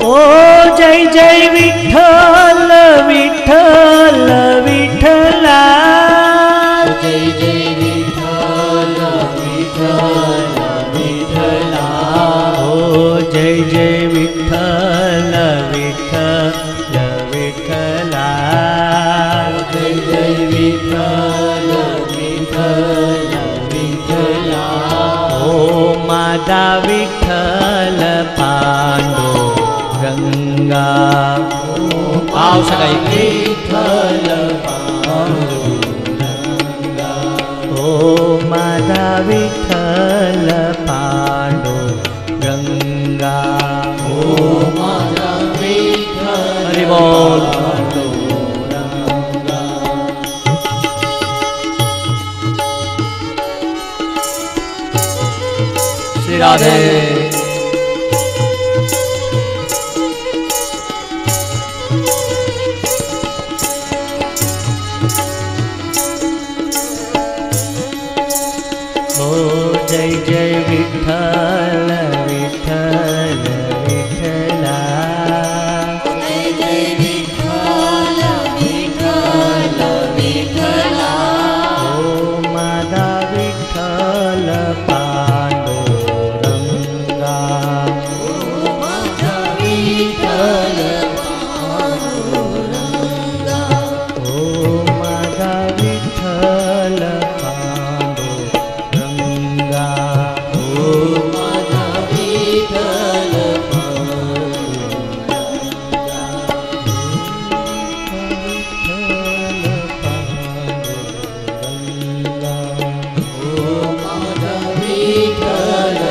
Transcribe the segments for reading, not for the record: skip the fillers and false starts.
जय जय विठ्ठल विठ्ठल विठ्ठला, जय जय विठ्ठल विठ्ठल विठ्ठला, जय जय विठ्ठल विठ्ठल विठ्ठला, जय जय विठ्ठल विठ्ठल विठ्ठला, माता विठ्ठल पांडुरंगा, भाव सगाई विठ्ठल पांडुरंगा, माता विठ्ठल पांडुरंगा, माता विठ्ठल हरि बोल। पांडुरंगा। श्री राधे। जय जय विठ्ठल विठ्ठल विठ्ठला, जय जय विठ्ठल विठ्ठल विठ्ठला, माता विठ्ठल पांडुरंगा, माता विठ्ठल पांडुरंगा, माता विठ्ठल पांडुरंगा, माता विठ्ठल माता विठ्ठल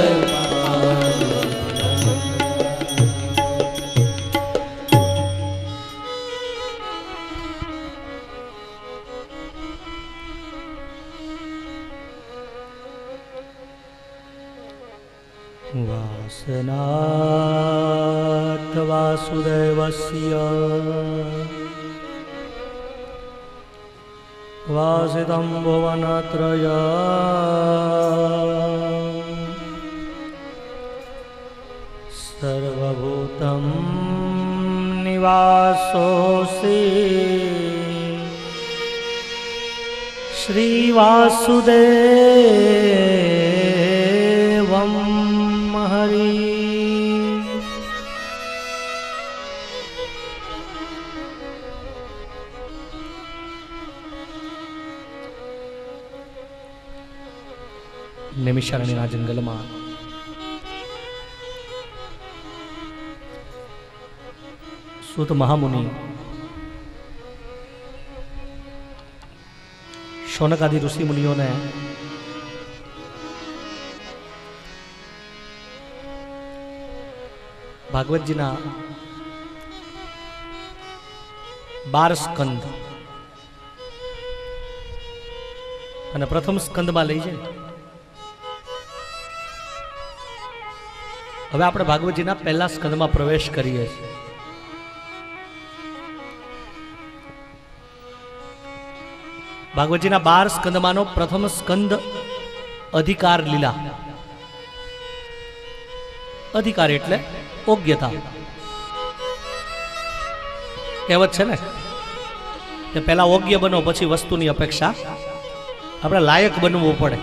वासनाथ वासुदेवस्य वासितं भुवनत्रयम् सर्वभूतं निवासोऽसि श्रीवासुदेवं हरि। નિમિષારણ્યના જંગલમાં સૂત મહામુનિ શૌનકાદિ ઋષિ મુનિઓને ભાગવતજીના 12 સ્કંદ અને પ્રથમ સ્કંદમાં લઈ જાય. હવે આપણે ભાગવતજીના પહેલા સ્કંદમાં પ્રવેશ કરીએ છીએ. ભાગવતજીના 12 સ્કંદમાંનો પ્રથમ સ્કંદ અધિકાર લીલા. અધિકાર એટલે યોગ્યતા. કહેવત છે ને કે પહેલા યોગ્ય બનો પછી વસ્તુની અપેક્ષા આપણે લાયક બનવું પડે.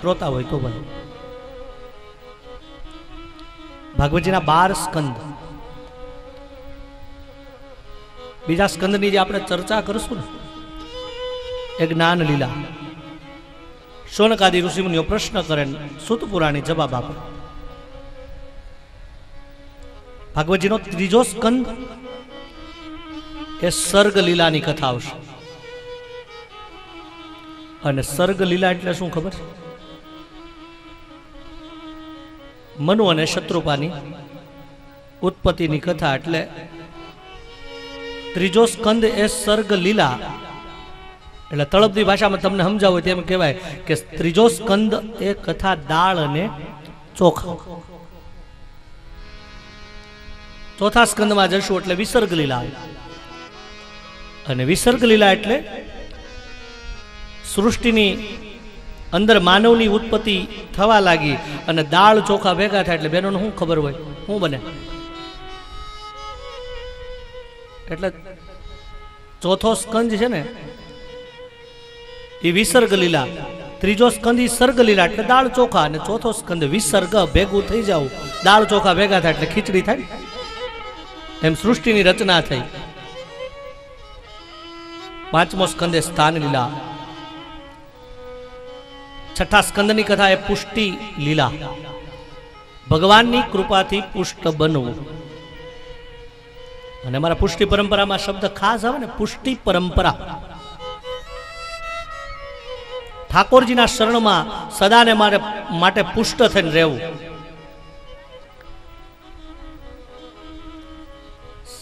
રોતા હોય તો બને. ભાગવતજીના 12 સ્કંદ. બીજા સ્કંદની જે આપણે ચર્ચા કરશું ને એ જ્ઞાન લીલા. શૌનકાદિ ઋષિમુનિઓ પ્રશ્ન કરે, સૂત પુરાણી જવાબ આપે. ભાગવતજીનો ત્રીજો સ્કંદ એ સર્ગ લીલાની કથા આવશે. અને સર્ગ લીલા એટલે શું ખબર છે? મનુ અને શત્રુપાની ઉત્પત્તિની કથા. એટલે ત્રીજો સ્કંદ એ સર્ગ લીલા. એટલે તળપદી ભાષામાં તમને સમજાવો તેમ કહેવાય કે ત્રીજો સ્કંદ એ કથા દાળ અને ચોખા. ચોથા સ્કંદમાં જશું એટલે વિસર્ગ લીલા. અને વિસર્ગ લીલા એટલે સૃષ્ટિની અંદર માનવની ઉત્પત્તિ થવા લાગી અને દાળ ચોખા ભેગા થાય એટલે બહેનોને શું ખબર હોય શું બને? એટલે ચોથો સ્કંદ છે ને એ વિસર્ગ લીલા, ત્રીજો સ્કંદ એ સર્ગ લીલા એટલે દાળ ચોખા, અને ચોથો સ્કંદ વિસર્ગ ભેગું થઈ જાવ, દાળ ચોખા ભેગા થાય એટલે ખીચડી થાય. એમ સૃષ્ટિની રચના થઈ. પાંચમો સ્કંદ એ સ્થાન લીલા. છઠ્ઠા સ્કંદની કથા એ પુષ્ટિ લીલા, ભગવાનની કૃપાથી પુષ્ટ બનવું. અને અમારા પુષ્ટિ પરંપરામાં શબ્દ ખાસ આવે ને, પુષ્ટિ પરંપરા. ઠાકોરજીના શરણમાં સદાને માટે પુષ્ટ થઈને રહેવું.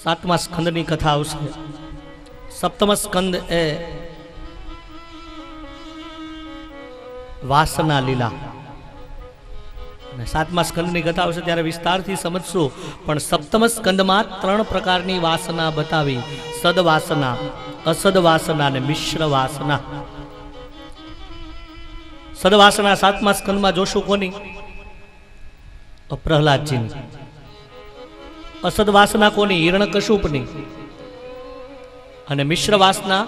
સાતમા સ્કંદની કથા આવશે. સપ્તમ સ્કંદ એ વાસના લીલા. અને સાતમા સ્કંદની કથા આવશે ત્યારે વિસ્તારથી સમજશું. પણ સપ્તમ સ્કંદમાં 3 પ્રકારની વાસના બતાવી: સદવાસના, અસદવાસના અને મિશ્ર વાસના. સદવાસના સાતમા સ્કંદમાં જોશું કોની? પ્રહલાદજીની. અસદવાસના કોની? હિરણ્યકશુપની. અને મિશ્ર વાસના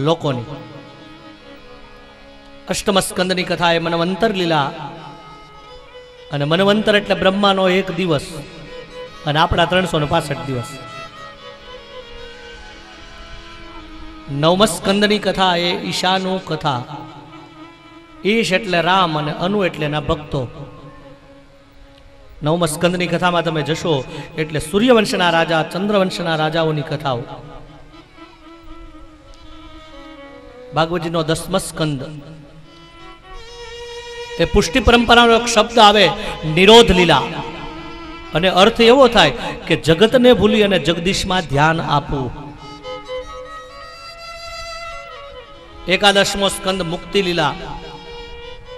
લોકોની. અષ્ટમ સ્કંદની કથા એ મનવંતર લીલા. અને મનવંતર એટલે બ્રહ્માનો 1 દિવસ અને આપણા 365 દિવસ. નવમ સ્કંદની કથા એ ઈશાનુ કથા. ઈશ એટલે રામ અને અનુ એટલે એના ભક્તો. નવમ સ્કંદની કથામાં તમે જશો એટલે સૂર્યવંશના રાજા, ચંદ્રવંશના રાજાઓની કથાઓ. ભાગવતજીનો 10મ સ્કંદ એ પુષ્ટિ પરંપરાનો એક શબ્દ આવે, નિરોધ લીલા. અને અર્થ એવો થાય કે જગતને ભૂલી અને જગદીશમાં ધ્યાન આપવું. 11મો સ્કંદ મુક્તિ લીલા.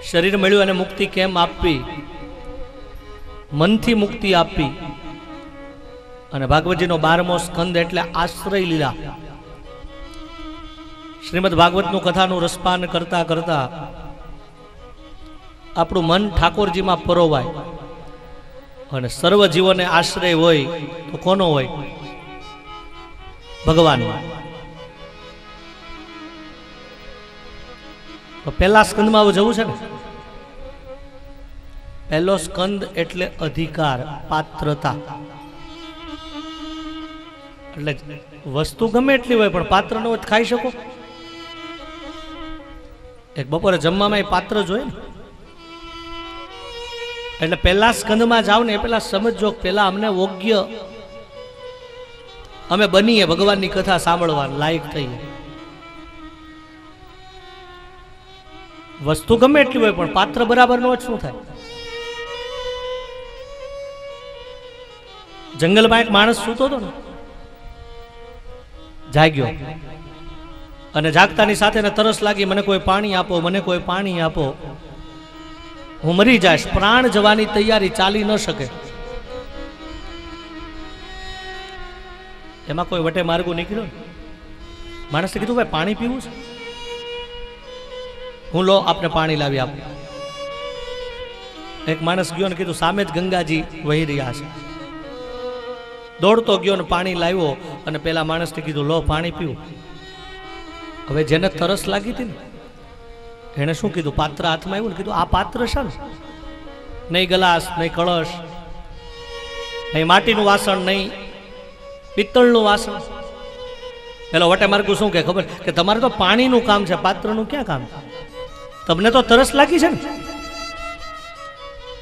શરીર મળ્યું અને મુક્તિ કેમ આપવી, મનથી મુક્તિ આપવી. અને ભાગવતજીનો 12મો સ્કંદ એટલે આશ્રય લીલા. શ્રીમદ ભાગવતનું કથાનું રસપાન કરતા કરતા આપણું મન ઠાકોરજીમાં પરોવાય. અને સર્વ જીવોને આશ્રય હોય તો કોનો હોય? ભગવાનનો. તો પહેલા સ્કંદમાં આવું જવું છે ને. પહેલો સ્કંદ એટલે અધિકાર, પાત્રતા. એટલે વસ્તુ ગમે એટલી હોય પણ પાત્ર ન હોય ખાઈ શકો. એક બપોરે જમવામાં એ પાત્ર જોઈએ ને. એટલે પહેલા સ્કંદમાં જાવ ને એ પેલા સમજો, પેલા અમને યોગ્ય અમે બનીએ ભગવાનની કથા સાંભળવા લાયક થઈએ. વસ્તુ ગમે એટલી હોય પણ પાત્ર બરાબર ન હોય શું થાય? જંગલમાં એક માણસ સૂતો હતો ને, જાગ્યો અને જાગતાની સાથે તરસ લાગી, મને કોઈ પાણી આપો, મને કોઈ પાણી આપો, હું મરી જાઈશ. પ્રાણ જવાની તૈયારી, ચાલી ન શકે. એમાં કોઈ વટે માર્ગો નીકળ્યો. માણસે કીધું ભાઈ પાણી પીવું છે? હું લો આપને પાણી લાવી આપું. એક માણસ ગયો ને કીધું સામે જ ગંગાજી વહી રહ્યા છે. દોડતો ગયો ને પાણી લાવ્યો અને પેલા માણસને કીધું લો પાણી પીવું. હવે જેને તરસ લાગી હતી ને એને શું કીધું? પાત્ર હાથમાં આવ્યું ને કીધું આ પાત્ર છે ને, નહીં ગ્લાસ, નહીં કળશ, નહીં માટીનું વાસણ, નહીં પિત્તળનું વાસણ. પેલો વટે માર્ગું શું કે ખબર કે તમારે તો પાણીનું કામ છે, પાત્રનું ક્યાં કામ? તમને તો તરસ લાગી છે ને.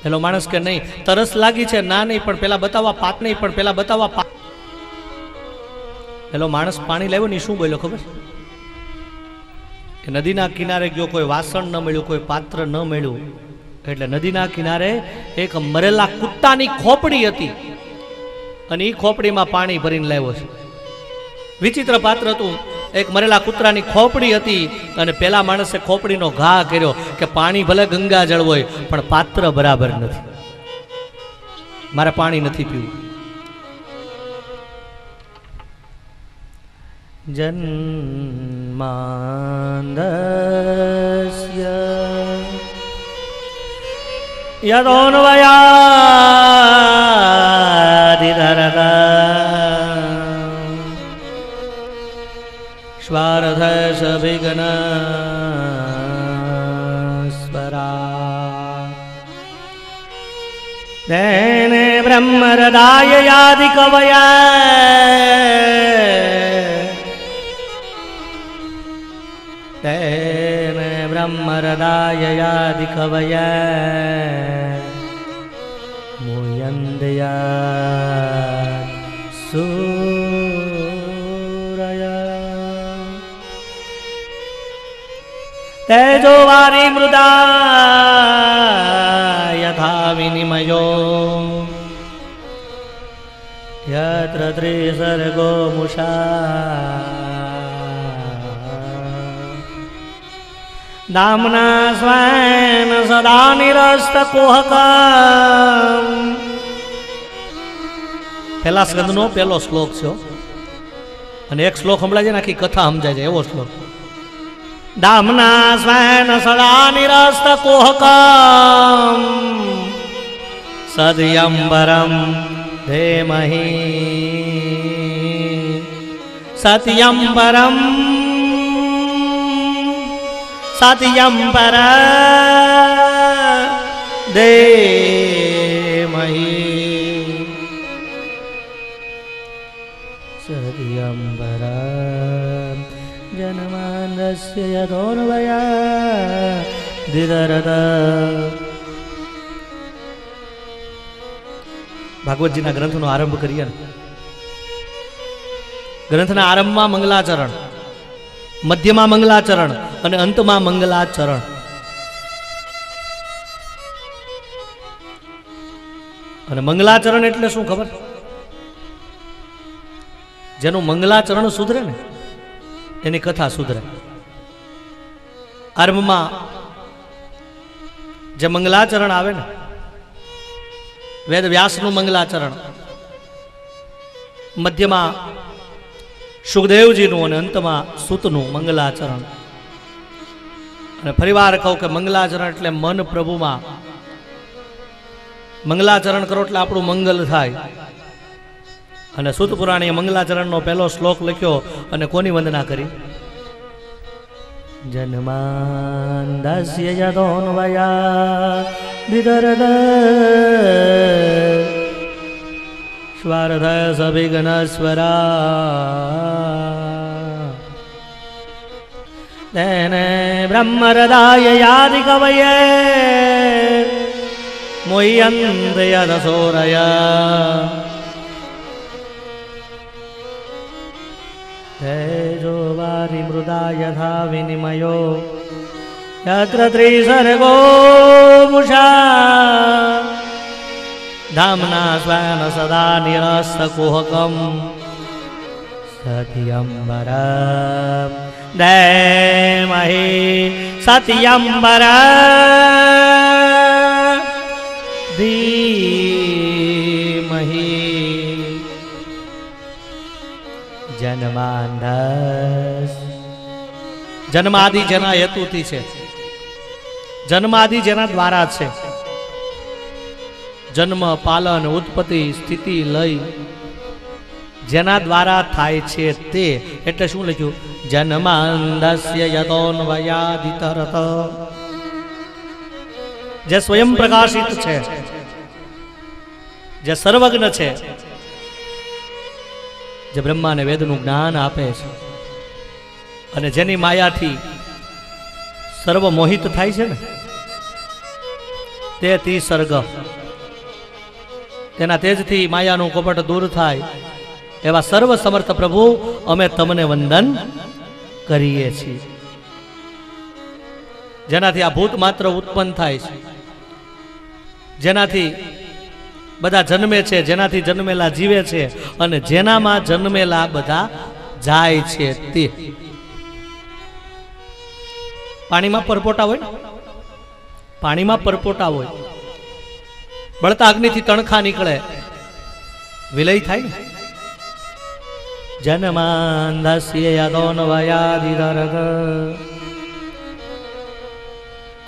પેલો માણસ કે નહીં તરસ લાગી છે, ના નહીં પણ પેલા બતાવવા પાત, નહીં પણ પેલા બતાવવા પાત. પેલો માણસ પાણી લાવ્યો ને શું બોલ્યો ખબર? કે નદીના કિનારે ગયો, કોઈ વાસણ ન મળ્યું, કોઈ પાત્ર ન મળ્યું. એટલે નદીના કિનારે એક મરેલા કુત્તાની ખોપડી હતી અને એ ખોપડીમાં પાણી ભરીને લાવ્યો છે. વિચિત્ર પાત્ર હતું. એક મરેલા કૂતરાની ખોપડી હતી અને પેલા માણસે ખોપડીનો ઘા કર્યો કે પાણી ભલે ગંગાજળ હોય પણ પાત્ર બરાબર નથી, મારે પાણી નથી પીવું. જન્માંદસ્ય यदोन्वयादिधरत स्वार्धसविघ्नस्वरा तेने ब्रह्महृदाय यादि कवया तेने ब्रह्महृदाय यादि कवया मुयन्दया सूरया तेजो वारी मृदा यथा विनिमयो यत्र त्रिसर्गो मुषा दाम्ना स्वेन सदा निरस्तकुहकम् पहला स्कंदनो पहलो श्लोक छो અને એક શ્લોક સંભળાય છે ને આખી કથા સમજાય છે એવો શ્લોક दाम्ना स्वेन सदा निरस्तकुहकम् सद्यम्बरं धीमहि सत्यम्बरं सत्यम्बर धीमहि सत्यम्बर जनमानस्य यदोन्वयादिधरत ભાગવતજીના ગ્રંથનો આરંભ કરીએ ને ગ્રંથના આરંભમાં મંગલાચરણ, મધ્યમાં મંગલાચરણ અને અંતમાં મંગલાચરણ. અને મંગલાચરણ એટલે શું ખબર? જેનું મંગલાચરણ સુધરે ને એની કથા સુધરે. આરંભમાં જે મંગલાચરણ આવે ને વેદ વ્યાસનું મંગલાચરણ, મધ્યમાં સુખદેવજીનું અને અંતમાં સૂતનું મંગલાચરણ. અને ફરીવાર કહું કે મંગલાચરણ એટલે મન પ્રભુમાં મંગલાચરણ કરો એટલે આપણું મંગલ થાય. અને સૂત પુરાણીએ મંગલાચરણનો પહેલો શ્લોક લખ્યો અને કોની વંદના કરી? જન્માંદસ્ય યદોન્વયાદિધરત સ્વાર્ધસવિઘ્નસ્વરા તેને બ્રહ્મહૃદાય યાદિ કવયે મુહ્યન્તે યદસૂરયા तेजो वारी मृदा यथा विनिमयो यत्र त्रिसर्गो मुषा धाम्ना स्वेन सदा निरस्तकुहकम् सत्यम्बर धीमहि सत्यम्बर धीमहि જન્માંદસ. જન્માદિ જેના હેતુથી છે, જન્માદિ જેના દ્વારા છે. જન્મ, પાલન, ઉત્પત્તિ, સ્થિતિ, લય જેના દ્વારા થાય છે તે. એટલે શું લખ્યું? જન્માંદસ્ય યદોન્વયાદિધરત. જે સ્વયં પ્રકાશિત છે, જે સર્વજ્ઞ છે, જે બ્રહ્માને વેદનું જ્ઞાન આપે છે અને જેની માયાથી સર્વ મોહિત થાય છે ને તે ત્રિસર્ગ, તેના તેજથી માયાનું કપટ દૂર થાય એવા સર્વ સમર્થ પ્રભુ અમે તમને વંદન કરીએ છીએ. જેનાથી આ ભૂત માત્ર ઉત્પન્ન થાય છે, જેનાથી બધા જન્મે છે, જેનાથી જન્મેલા જીવે છે અને જેનામાં જન્મેલા બધા જાય છે તે. પાણીમાં પરપોટા હોય, પાણીમાં પરપોટા હોય, બળતા અગ્નિથી તણખા નીકળે, વિલય થાય ને. જન્માંદસ્ય યદોન્વયાદિધરત.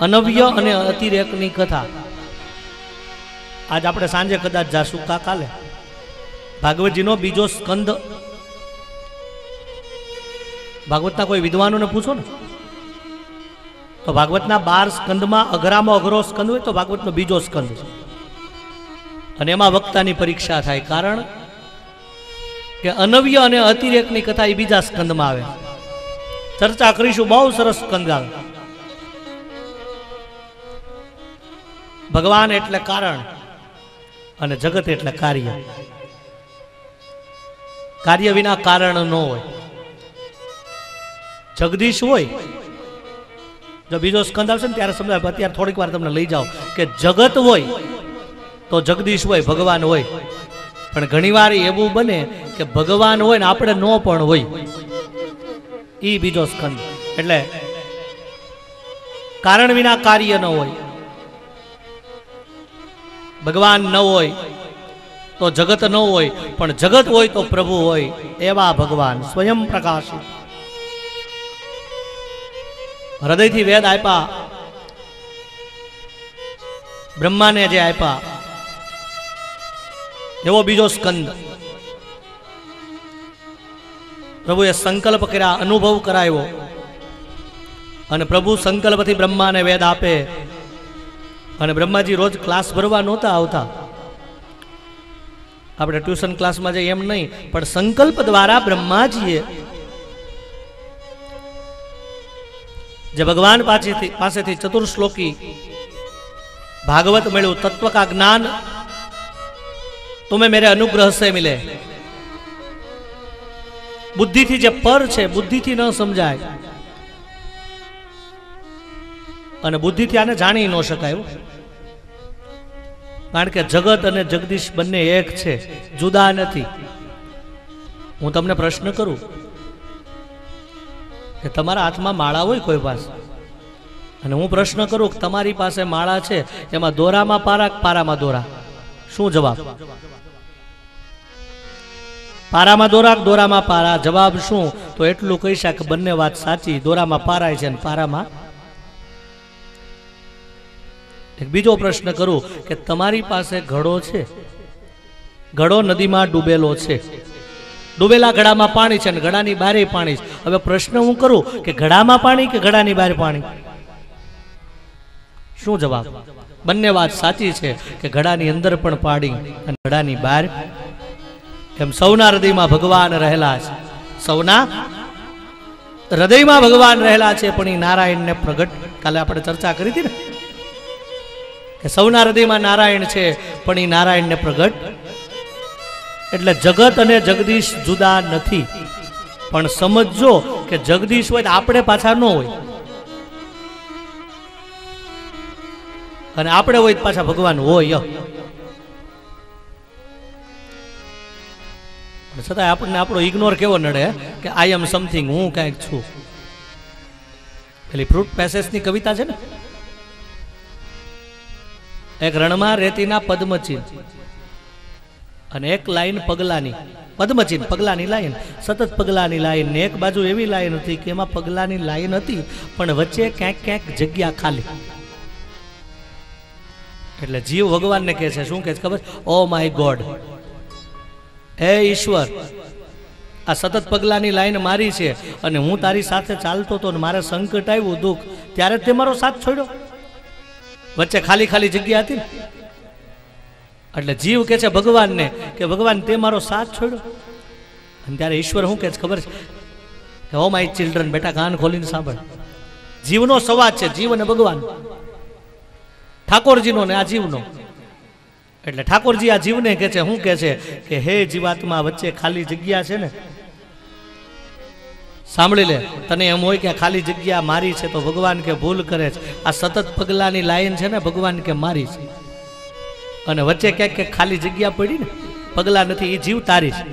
અનવ્ય અને અતિરેકની કથા આજ આપણે સાંજે કદાચ જાશું કા કાલે ભાગવતજીનો બીજો સ્કંદ, ભાગવતના કોઈ વિદ્વાનોને પૂછો ને તો ભાગવતના 12 સ્કંદમાં અઘરામાં અઘરો સ્કંદ હોય તો ભાગવતનો બીજો સ્કંદ છે, અને એમાં વક્તાની પરીક્ષા થાય. કારણ કે અનવ્ય અને અતિરેકની કથા એ બીજા સ્કંદમાં આવે. ચર્ચા કરીશું, બહુ સરસ સ્કંદ આવે. ભગવાન એટલે કારણ અને જગત એટલે કાર્ય. કાર્ય વિના કારણ ન હોય. જગદીશ હોય, જો બીજો સ્કંદ આવશે ને ત્યારે સમજાય. અત્યારે થોડીક વાર તમને લઈ જાઓ કે જગત હોય તો જગદીશ હોય, ભગવાન હોય. પણ ઘણીવાર એવું બને કે ભગવાન હોય ને આપણે ન પણ હોય. એ બીજો સ્કંદ. એટલે કારણ વિના કાર્ય ન હોય. ભગવાન ન હોય તો જગત ન હોય, પણ જગત હોય તો પ્રભુ હોય. એવા ભગવાન સ્વયં પ્રકાશિત. હૃદયથી વેદ આપ્યા, બ્રહ્માને જે આપ્યા એવો બીજો સ્કંદ. પ્રભુએ સંકલ્પ કર્યા, અનુભવ કરાવ્યો, અને પ્રભુ સંકલ્પથી બ્રહ્માને વેદ આપે. અને બ્રહ્માજી રોજ ક્લાસ ભરવા નહોતા આવતા. આપણે ટ્યુશન ક્લાસમાં જઈએ એમ નહીં, પણ સંકલ્પ દ્વારા બ્રહ્માજીએ જે ભગવાન પાસેથી ચતુર્શ્લોકી ભાગવત મળ્યું, તત્વ કા જ્ઞાન तुम्हें मेरे अनुग्रह से मिले. बुद्धि જે પર છે, બુદ્ધિથી ન સમજાય, અને બુદ્ધિથી આને જાણી ન શકાય. કારણ કે જગત અને જગદીશ બંને એક છે, જુદા નથી. હું તમને પ્રશ્ન કરું કે તમારા હાથમાં માળા હોય કોઈ પાસે, અને હું પ્રશ્ન કરું કે તમારી પાસે માળા છે, એમાં દોરામાં પારા, પારામાં દોરા, શું જવાબ? પારામાં દોરા, દોરામાં પારા. જવાબ શું? તો એટલું કહી શકે બંને વાત સાચી. દોરામાં પારાય છે અને પારામાં. એક બીજો પ્રશ્ન કરું કે તમારી પાસે ઘડો છે, ઘડો નદીમાં ડૂબેલો છે, ડૂબેલા ઘડામાં પાણી છે અને ઘડાની બહારે પાણી છે. હવે પ્રશ્ન હું કરું કે ઘડામાં પાણી કે ઘડાની બહાર પાણી? શું જવાબ? બંને વાત સાચી છે કે ઘડાની અંદર પણ પાણી અને ઘડાની બહાર. એમ સૌના હૃદયમાં ભગવાન રહેલા છે, સૌના હૃદયમાં ભગવાન રહેલા છે. પણ એ નારાયણને પ્રગટ, કાલે આપણે ચર્ચા કરી હતી ને કે સૌના હૃદયમાં નારાયણ છે, પણ એ નારાયણને પ્રગટ. એટલે જગત અને જગદીશ જુદા નથી. પણ સમજો કે જગદીશ હોય તો આપણે પાછા ન હોય, અને આપણે હોય તો પાછા ભગવાન હોય. છતાં આપણને આપણો ઇગ્નોર કેવો નડે કે આઈ એમ સમથિંગ, હું કંઈક છું. પેલી ફ્રૂટ પેસેજની કવિતા છે ને, એક રણમાં રેતીના પદ્મચીન અને એક લાઈન પગલાની. પદ્મચીન પગલાની લાઈન, સતત પગલાની લાઈન, ને એક બાજુ એવી લાઈન હતી કે એમાં પગલાની લાઈન હતી પણ વચ્ચે ક્યાંક ક્યાંક જગ્યા ખાલી. એટલે જીવ ભગવાનને કહે છે, શું કહે છે ખબર? ઓ માય ગોડ, હે ઈશ્વર, આ સતત પગલાની લાઈન મારી છે અને હું તારી સાથે ચાલતો હતો ને મારે સંકટ આવ્યું, દુઃખ, ત્યારે તે મારો સાથ છોડ્યો. વચ્ચે ખાલી ખાલી જગ્યા હતી. એટલે જીવ કહે છે ભગવાનને કે ભગવાન તે મારો સાથ છોડ્યો. અને ત્યારે ઈશ્વર શું કહે છે ખબર છે? ઓ માય ચિલ્ડ્રન, બેટા કાન ખોલીને સાંભળ. જીવનો સંવાદ છે, જીવ અને ભગવાન, ઠાકોરજીનો ને આ જીવનો. એટલે ઠાકોરજી આ જીવને કહે છે, શું કહે છે કે હે જીવાત્મા, વચ્ચે ખાલી જગ્યા છે ને, સાંભળી લે. તને એમ હોય કે ખાલી જગ્યા મારી છે તો ભગવાન કે ભૂલ કરે છે. આ સતત પગલાની લાઈન છે ને, ભગવાન કે મારી છે, અને વચ્ચે ક્યાંક ક્યાંક ખાલી જગ્યા પડી ને, પગલા નથી, એ જીવ તારી છે.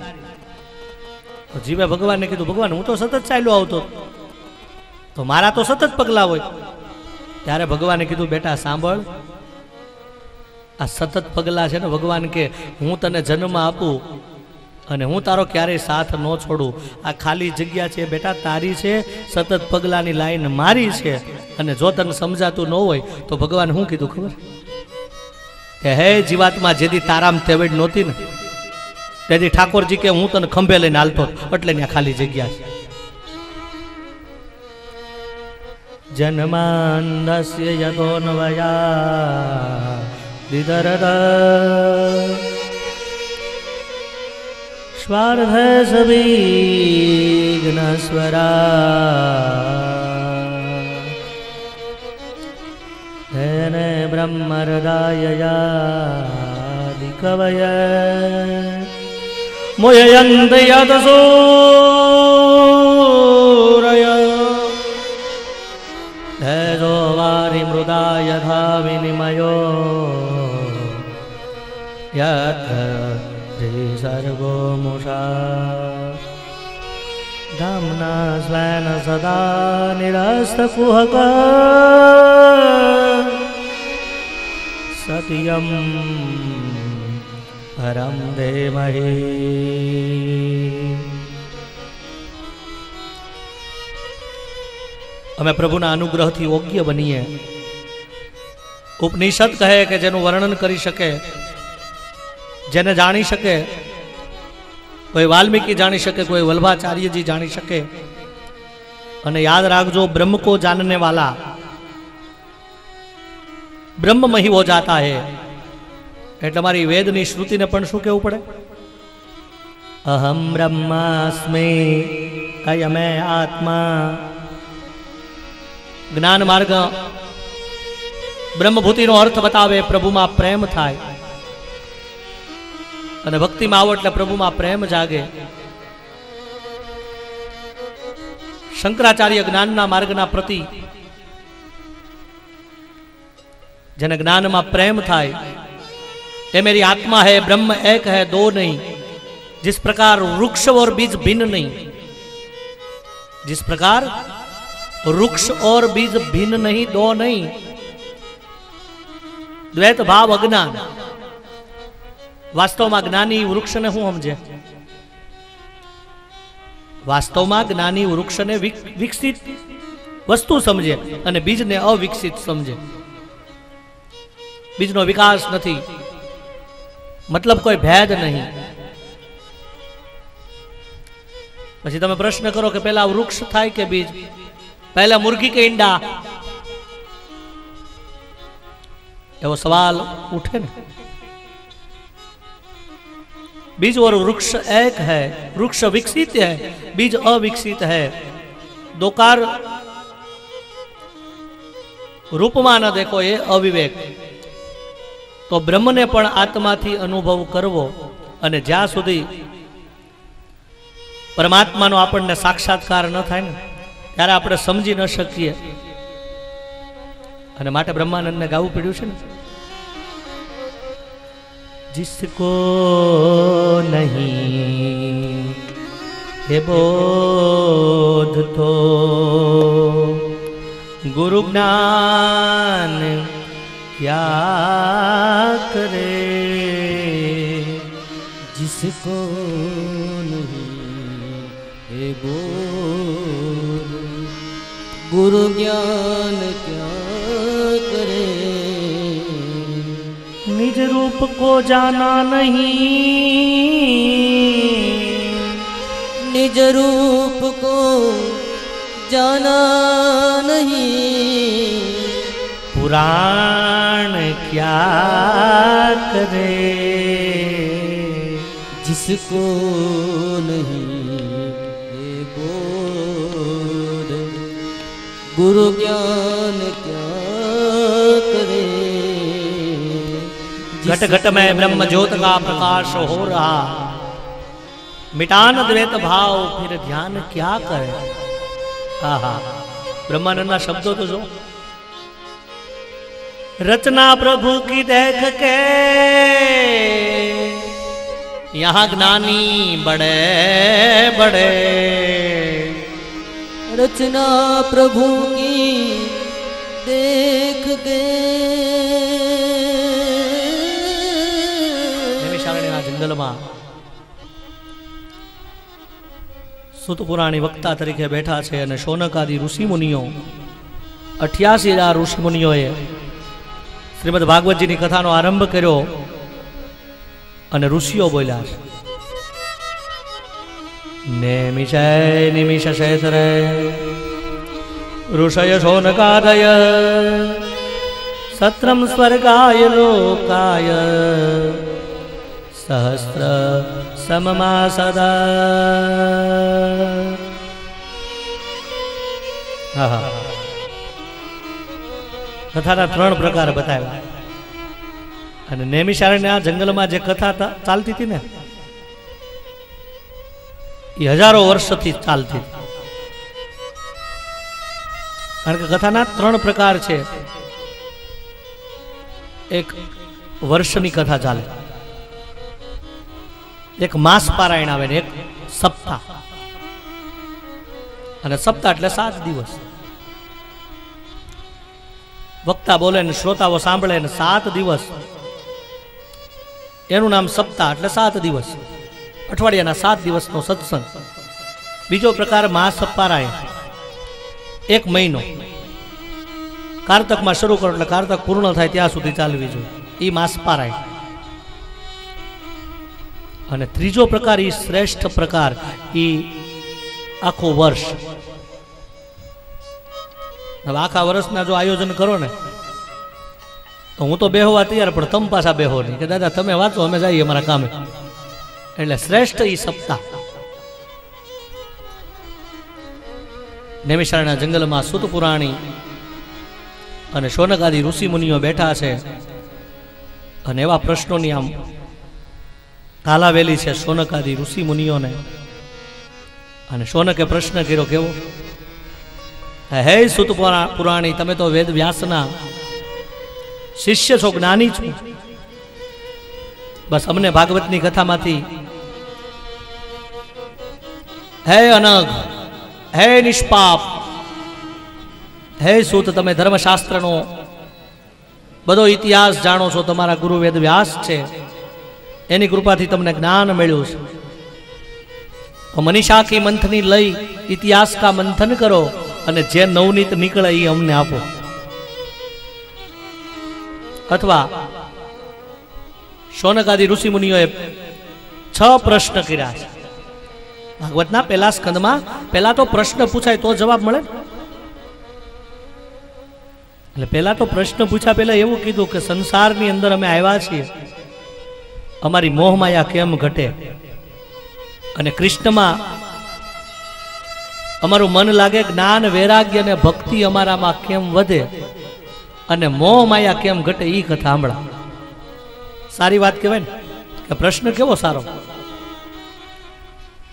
તો જીવે ભગવાનને કીધું, ભગવાન હું તો સતત ચાલ્યો આવતો, તો મારા તો સતત પગલા હોય. ત્યારે ભગવાને કીધું, બેટા સાંભળ, આ સતત પગલા છે ને, ભગવાન કે હું તને જન્મ આપું અને હું તારો ક્યારેય સાથ ન છોડું. આ ખાલી જગ્યા છે બેટા તારી છે, સતત પગલાની લાઈન મારી છે. અને જો તને સમજાતું ન હોય તો ભગવાન શું કીધું ખબર? કે હે જીવાત્મા જેદી તારામ તેવડ નહોતી ને તેથી ઠાકોરજી કે હું તને ખંભે લઈને હાલતો એટલે ત્યાં ખાલી જગ્યા છે. જન્માંદસ્ય યતોન્વયા દિદરદ સ્વાર્થ સવિઘ્નસ્વરા તેને બ્રહ્મહૃદયાદિકવય મોયયંત યતસૂરય તેજો વારી મૃદા યથા વિનિમયો યત્ર સર્ગો મુષા ધામના સ્વેન સદા નિરસ્તકુહક સત્યમ પરમ દેમહે. અમે પ્રભુના અનુગ્રહથી યોગ્ય બનીએ. ઉપનિષદ કહે કે જેનું વર્ણન કરી શકે, જેને જાણી શકે, કોઈ વાલ્મીકી જાણી શકે, કોઈ વલ્ભાચાર્યજી જાણી શકે. અને યાદ રાખજો, બ્રહ્મ કો જાનને વાલા બ્રહ્મ મહી હો જાતા હે. એટલે મારી વેદની શ્રુતિને પણ શું કહેવું પડે? અહમ બ્રહ્માસ્મિ અયમે આત્મા. જ્ઞાન માર્ગ બ્રહ્મભૂતિનો અર્થ બતાવે, પ્રભુમાં પ્રેમ થાય. અને ભક્તિમાં આવો એટલે પ્રભુમાં પ્રેમ જાગે. શંકરાચાર્ય જ્ઞાનના માર્ગના પ્રતિ, જેને જ્ઞાનમાં પ્રેમ થાય, ये मेरी आत्मा है, ब्रह्म एक है दो नहीं. जिस प्रकार वृक्ष और बीज भिन्न नहीं, जिस प्रकार वृक्ष और बीज भिन्न नहीं, दो नहीं. द्वैत भाव अज्ञान. वास्तव में ज्ञानी वृक्ष ने हूं समझे? वास्तव में ज्ञानी वृक्ष ने विकसित वस्तु समझे અને બીજને અવિકસિત સમજે. બીજનો વિકાસ નથી, मतलब कोई भेद नहीं. પછી તમે પ્રશ્ન કરો કે પહેલા વૃક્ષ થાય કે બીજ? પહેલા મુર્ગી કે ઈંડા? એવો સવાલ ઉઠે ને. बीज और वृक्ष एक है. वृक्ष विकसित है, बीज अविकसित है. दोकार रूप में न देखो, ये अविवेक. तो ब्रह्म ने पण आत्मा थी अनुभव करवो અને જ્યાં સુધી પરમાત્માનો આપણને સાક્ષાત્કાર ન થાય ને ત્યારે આપણે સમજી ન શકીએ. અને માટે બ્રહ્માનંદને ગાવું પડ્યું છે ને, जिसको नहीं ये बोध तो गुरु ज्ञान क्या करे. जिसको नहीं ये बोध गुरु ज्ञान क्या करे. निज रूप को जाना नहीं, निज रूप को जाना नहीं. पुराण क्या करे. जिसको नहीं ये बोध गुरु ज्ञान क्या करे. घट घट में ब्रह्म ज्योत का प्रकाश हो रहा, मिटान द्वैत भाव फिर ध्यान क्या करे. आहा, ब्रह्मानंद शब्दों तो जो रचना प्रभु की देख के यहाँ ज्ञानी बड़े बड़े. रचना प्रभु की देख के જંગલમાં સુતપુરાણી વક્તા તરીકે બેઠા છે અને શૌનકાદી ઋષિમુનિઓ 88 ઋષિમુનિઓએ શ્રીમદ ભાગવતજીની કથાનો આરંભ કર્યો અને ઋષિઓ બોલ્યા છે, નેમિષય નિમિષ ક્ષેત્રે ઋષય શોનકાદય સત્રમ સ્વર્ગાય લોકાય સહસ્ર સમમા સદા. કથાના 3 પ્રકાર બતાવ્યા. અને નૈમિષારણ્યના જંગલમાં જે કથા ચાલતી હતી ને એ હજારો વર્ષથી ચાલતી હતી. કારણ કે કથાના 3 પ્રકાર છે. એક વર્ષની કથા ચાલે, એક માસ પારાયણ આવે ને એક સપ્તાહ. અને સપ્તાહ એટલે 7 દિવસ. વક્તા બોલે ને શ્રોતાઓ સાંભળે ને 7 દિવસ, એનું નામ સપ્તાહ એટલે 7 દિવસ. અઠવાડિયાના 7 દિવસનો સત્સંગ. બીજો પ્રકાર માસ પારાયણ, 1 મહિનો. કારતકમાં શરૂ કરો એટલે કારતક પૂર્ણ થાય ત્યાં સુધી ચાલવી જોઈએ, એ માસ પારાયણ. અને ત્રીજો પ્રકાર એ શ્રેષ્ઠ પ્રકાર, એ આખો વર્ષ. હવે આખા વર્ષના જો આયોજન કરો ને તો હું તો બેહવા તૈયાર, પણ તમે પાછા બેહો નહીં કે દાદા તમે વાંચો અમે જઈએ અમારા કામે. એટલે શ્રેષ્ઠ એ સપ્તાહ. નૈમિષારણ્યના જંગલમાં સૂત પુરાણી અને શૌનક આદિ ઋષિ મુનિઓ બેઠા છે અને એવા પ્રશ્નોની આમ તાલાવેલી છે શૌનક આદિ ઋષિ મુનિઓને. અને શૌનકે પ્રશ્ન કર્યો, કેવો? હે સૂત પુરાણી, તમે તો વેદ વ્યાસના શિષ્ય છો, જ્ઞાની છો. બસ અમને ભાગવતની કથામાંથી હે અનઘ, હે નિષ્પાપ, હે સૂત, તમે ધર્મશાસ્ત્રનો બધો ઇતિહાસ જાણો છો. તમારા ગુરુ વેદ વ્યાસ છે, એની કૃપાથી તમને જ્ઞાન મળ્યું છે. તો મનીષા કી મંથની લઈ ઇતિહાસ કા મંથન કરો અને જે નવનીત નીકળે એ અમને આપો. અથવા શૌનક આદિ ઋષિ મુનિઓએ 6 પ્રશ્ન કર્યા છે ભાગવતના પહેલા સ્કંદમાં. પહેલા તો પ્રશ્ન પૂછાય તો જવાબ મળે. એટલે પહેલા તો પ્રશ્ન પૂછ્યા પહેલા એવું કીધું કે સંસારની અંદર અમે આવ્યા છીએ, અમારી મોહમાયા કેમ ઘટે, અને કૃષ્ણમાં અમારું મન લાગે, જ્ઞાન વૈરાગ્ય અને ભક્તિ અમારામાં કેમ વધે, અને મોહ માયા કેમ ઘટે, એ કથા સાંભળા. સારી વાત કહેવાય ને કે પ્રશ્ન કેવો સારો.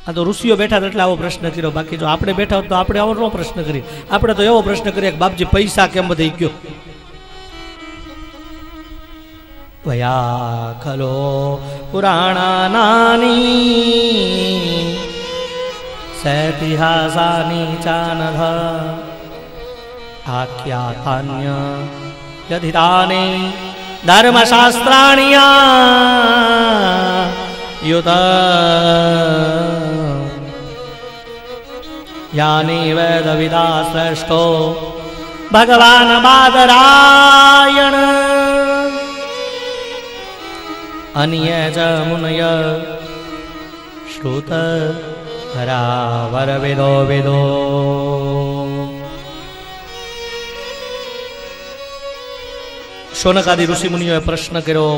આ તો ઋષિઓ બેઠા એટલે આવો પ્રશ્ન કર્યો. બાકી જો આપણે બેઠા હોત તો આપણે આવો નો પ્રશ્ન કરીએ. આપણે તો એવો પ્રશ્ન કરીએ કે બાપજી પૈસા કેમ વધી ગયો. વયા ખલો પુરાણાનાની સૈતિહાસાની ચાનધ આખ્યાતાન્ય યધિતાની ધર્મશાસ્ત્રાણિયા યુત યાની વેદવિદા શ્રેષ્ઠો ભગવાન બાદરાયણ અન્ય ચ મુનય શ્રુત હરાવર વેદો વેદો. શૌનક આદિ ઋષિ મુનિઓએ પ્રશ્ન કર્યો,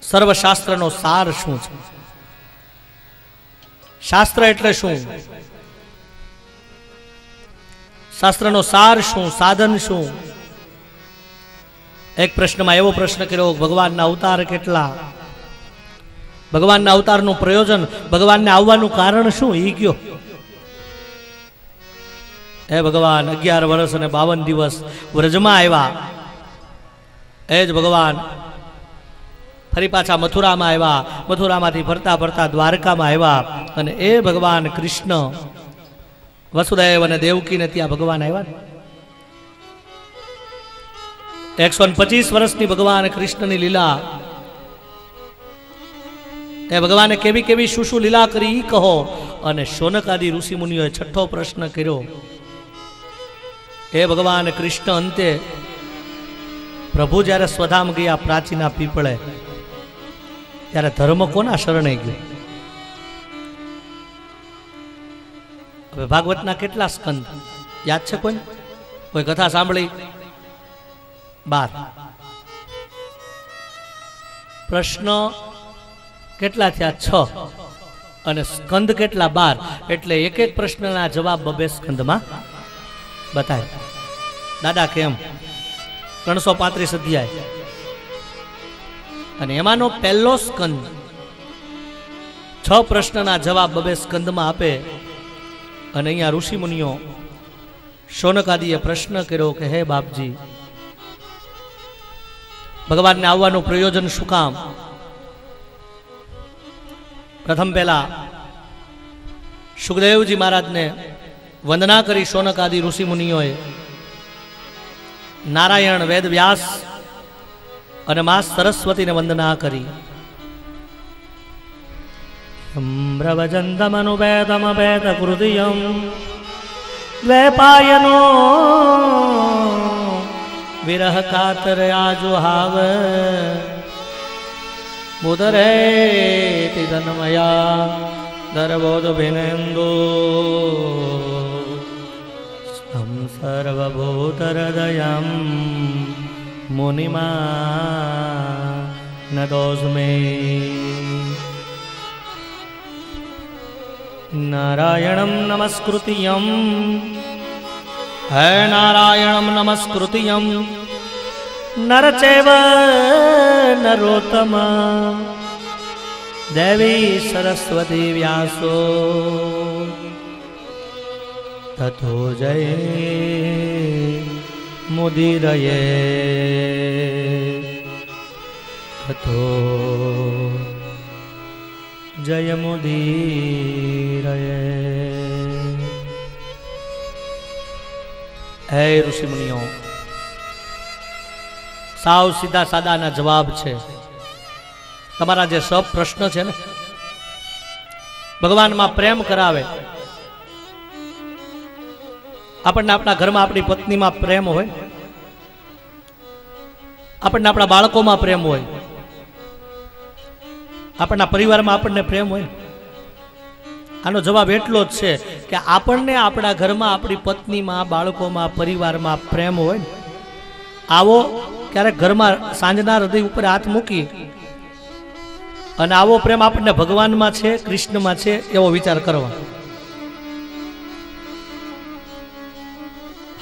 સર્વશાસ્ત્રનો સાર શું છે? શાસ્ત્ર એટલે શું? શાસ્ત્રનો સાર શું? સાધન શું? એક પ્રશ્નમાં એવો પ્રશ્ન કર્યો, ભગવાનના અવતાર કેટલા? ભગવાનના અવતારનું પ્રયોજન, ભગવાનને આવવાનું કારણ શું? એ કયો. હે ભગવાન 11 વર્ષ અને 52 દિવસ વ્રજમાં આવ્યા. એ જ ભગવાન ફરી પાછા મથુરામાં આવ્યા. મથુરામાંથી ફરતા ફરતા દ્વારકામાં આવ્યા. અને એ ભગવાન કૃષ્ણ વસુદેવ અને દેવકીને ત્યાં ભગવાન આવ્યા. 125 વર્ષની ભગવાન કૃષ્ણની લીલા. એ ભગવાને કેવી કેવી શું શું લીલા કરી કહો. અને શૌનક આદિ ઋષિ મુનિઓએ 6થો પ્રશ્ન કર્યો, હે ભગવાન કૃષ્ણ અંતે પ્રભુ જ્યારે સ્વધામ ગયા પ્રાચીના પીપળે, ત્યારે ધર્મ કોના શરણે ગયો? હવે ભાગવતના કેટલા સ્કંદ યાદ છે? કોઈ કથા સાંભળી? 12. પ્રશ્ન કેટલા થયા? 6. અને સ્કંદ કેટલા? 12. એટલે એક એક પ્રશ્નના જવાબ 2 સ્કંદમાં બતાય. દાદા કેમ? 335 અધ્યાય. અને એમાંનો પહેલો સ્કંદ 6 પ્રશ્નના જવાબ 2 સ્કંદમાં આપે. અને અહીંયા ઋષિ મુનિઓ શૌનકાદીએ પ્રશ્ન કર્યો કે હે બાપજી, ભગવાનને આવવાનું પ્રયોજન શું કામ? પ્રથમ પહેલા સુખદેવજી મહારાજને વંદના કરી શૌનકાદી ઋષિ મુનિઓએ. નારાયણ, વેદ વ્યાસ અને મા સરસ્વતીને વંદના કરી. બ્રવજંતમનુપેતમપેત કૃતિયમ દ્વૈપાયનો વિરહ કાતર આજુહાવ મુદરે તન્મયા દરબોધ ભિનેન્દુ સ્તમ સર્વભૂતહૃદયમ મુનિમા નતોસ્મે. નારાયણમ નમસ્કૃત્યમ હે નારાયણમ નમસ્કૃત્યમ નરચૈવ નરોત્તમ દેવી સરસ્વતી વ્યાસો તતો જય મુદિરયે તતો જય મુદિરયે. હે ઋષિ મુનિઓ, સાવ સીધા સાદાના જવાબ છે. તમારા જે સબ પ્રશ્ન છે ને, ભગવાનમાં પ્રેમ કરાવે. આપણને આપણા ઘરમાં આપણી પત્નીમાં પ્રેમ હોય, આપણને આપણા બાળકોમાં પ્રેમ હોય, આપણના પરિવારમાં આપણને પ્રેમ હોય. આનો જવાબ એટલો જ છે કે આપણને આપણા ઘરમાં આપણી પત્નીમાં, બાળકોમાં, પરિવારમાં પ્રેમ હોય. આવો ક્યારેક ઘરમાં સાંજના હૃદય ઉપર હાથ મૂકી અને આવો પ્રેમ આપણને ભગવાનમાં છે, કૃષ્ણમાં છે, એવો વિચાર કરવા.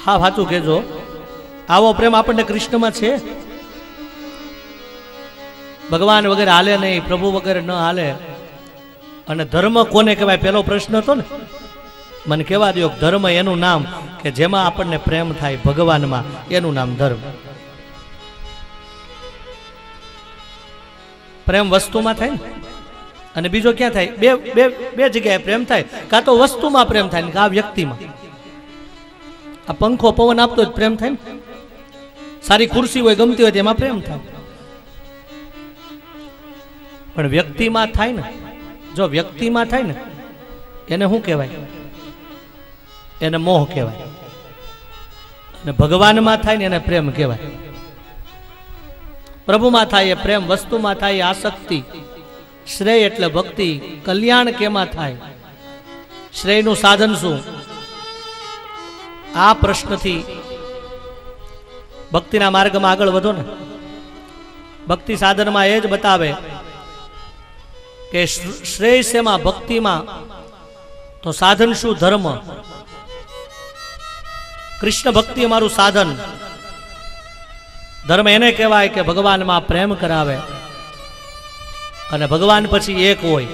હા, સાચું કહેજો, આવો પ્રેમ આપણને કૃષ્ણમાં છે? ભગવાન વગેરે હાલે નહીં, પ્રભુ વગેરે ન હાલે. અને ધર્મ કોને કહેવાય? પેલો પ્રશ્ન હતો ને, મને કહેવા દો. ધર્મ એનું નામ કે જેમાં આપણને પ્રેમ થાય ભગવાનમાં, એનું નામ ધર્મ. પ્રેમ વસ્તુમાં થાય ને, અને બીજો ક્યાં થાય? બે જગ્યાએ પ્રેમ થાય. કાં તો વસ્તુમાં પ્રેમ થાય ને કાં વ્યક્તિમાં. આ પંખો પવન આપતો જ પ્રેમ થાય ને. સારી ખુરશી હોય, ગમતી હોય, તેમાં પ્રેમ થાય. પણ વ્યક્તિમાં થાય ને, જો વ્યક્તિમાં થાય ને, એને શું કહેવાય? એને મોહ કહેવાય. અને ભગવાનમાં થાય ને એને પ્રેમ કહેવાય. પ્રભુમાં થાય એ પ્રેમ, વસ્તુમાં થાય એ આસક્તિ. શ્રેય એટલે ભક્તિ. કલ્યાણ કેમાં થાય? શ્રેયનું સાધન શું? આ પ્રશ્નથી ભક્તિના માર્ગમાં આગળ વધો ને. ભક્તિ સાધનમાં એ જ બતાવે કે શ્રેય શેમાં? ભક્તિમાં. તો સાધન શું? ધર્મ. કૃષ્ણ ભક્તિ અમારું સાધન. ધર્મ એને કહેવાય કે ભગવાનમાં પ્રેમ કરાવે અને ભગવાન પછી એક હોય.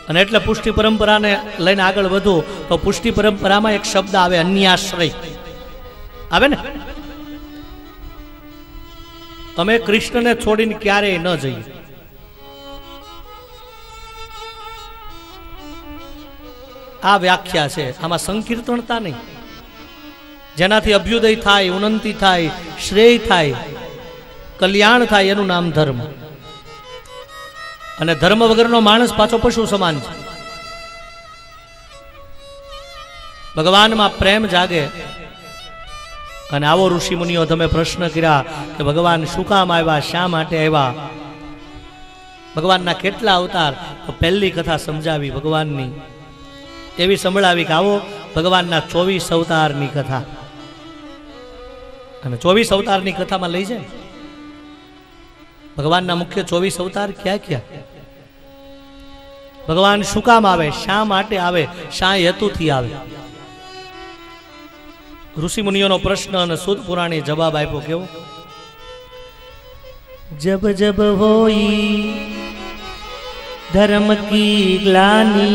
અને એટલે પુષ્ટિ પરંપરાને લઈને આગળ વધુ તો પુષ્ટિ પરંપરામાં એક શબ્દ આવે, અન્યાશ્રય આવે ને. અમે કૃષ્ણને છોડીને ક્યારેય ન જઈએ. આ વ્યાખ્યા છે. આમાં સંકીર્તનતા નહીં. જેનાથી અભ્યુદય થાય, ઉન્નતિ થાય, શ્રેય થાય, કલ્યાણ થાય, એનું નામ ધર્મ. અને ધર્મ વગરનો માણસ પાછો પશુ સમાન છે. ભગવાનમાં પ્રેમ જાગે અને આવો ઋષિ મુનિઓ તમે પ્રશ્ન કર્યા કે ભગવાન શું કામ આવ્યા, શા માટે આવ્યા, ભગવાનના કેટલા અવતાર, તો પહેલી કથા સમજાવી ભગવાનની એવી સંભળાવી કે આવો ભગવાનના 24 અવતારની કથા. અને 24 અવતારની કથામાં લઈ જાય ભગવાનના મુખ્ય 24 અવતાર ક્યાં ક્યાં, ભગવાન શું કામ આવે, શા માટે આવે, શા હેતુથી આવે. ઋષિ મુનિઓનો પ્રશ્ન અને સુદ પુરાણી જવાબ આપ્યો કેવો, जब जब होई धर्म की ग्लानी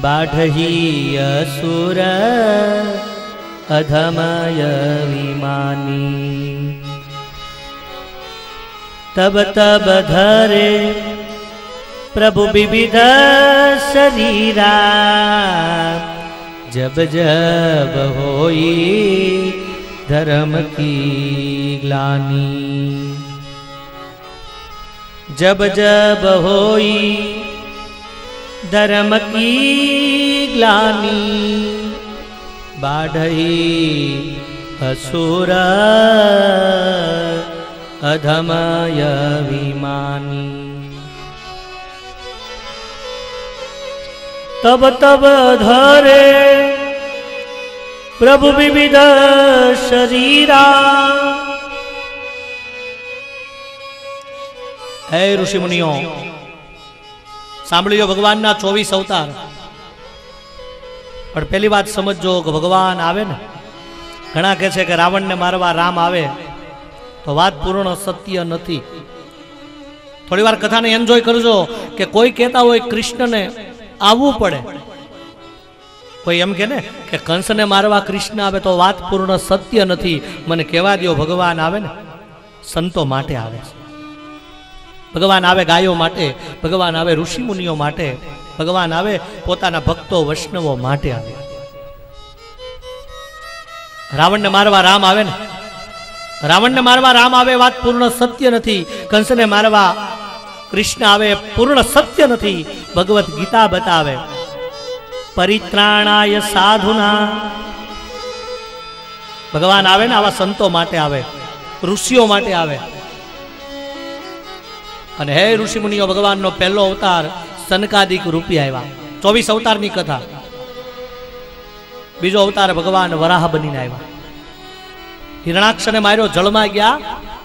बाढ़ही असुर अधमय विमानी तब तब धरे प्रभु विविध शरीरा जब जब होई धर्म की ग्लानी जब जब होई धर्म की ग्लानी बाढ़ई असुर अधमय विमानी तब तब धरे प्रभु विविध शरीरा. હે ઋષિ મુનિઓ સાંભળ્યો ભગવાનના 24 અવતાર. પણ પહેલી વાત સમજો કે ભગવાન આવે ને, ઘણા કહે છે કે રાવણને મારવા રામ આવે, તો વાત પૂર્ણ સત્ય નથી. થોડી વાર કથાને એન્જોય કરજો કે કોઈ કહેતા હોય કૃષ્ણને આવવું પડે, કોઈ એમ કે ને કે કંસને મારવા કૃષ્ણ આવે, તો વાત પૂર્ણ સત્ય નથી. મને કહેવા દો, ભગવાન આવે ને સંતો માટે આવે છે, ભગવાન આવે ગાયો માટે, ભગવાન આવે ઋષિ મુનિઓ માટે, ભગવાન આવે પોતાના ભક્તો વૈષ્ણવો માટે આવે. રાવણને મારવા રામ આવે ને, રાવણને મારવા રામ આવે વાત પૂર્ણ સત્ય નથી. કંસને મારવા કૃષ્ણ આવે પૂર્ણ સત્ય નથી. ભગવત ગીતા બતાવે પરિત્રાણાય સાધુના, ભગવાન આવે ને આવા સંતો માટે આવે, ઋષિઓ માટે આવે. અને હે ઋષિ મુનિઓ ભગવાનનો પહેલો અવતાર સનકાદિક રૂપી આવ્યા, 24 અવતારની કથા. બીજો અવતાર ભગવાન વરાહ બનીને આવ્યા, હિરણાક્ષને માર્યો, જળમાં ગયા,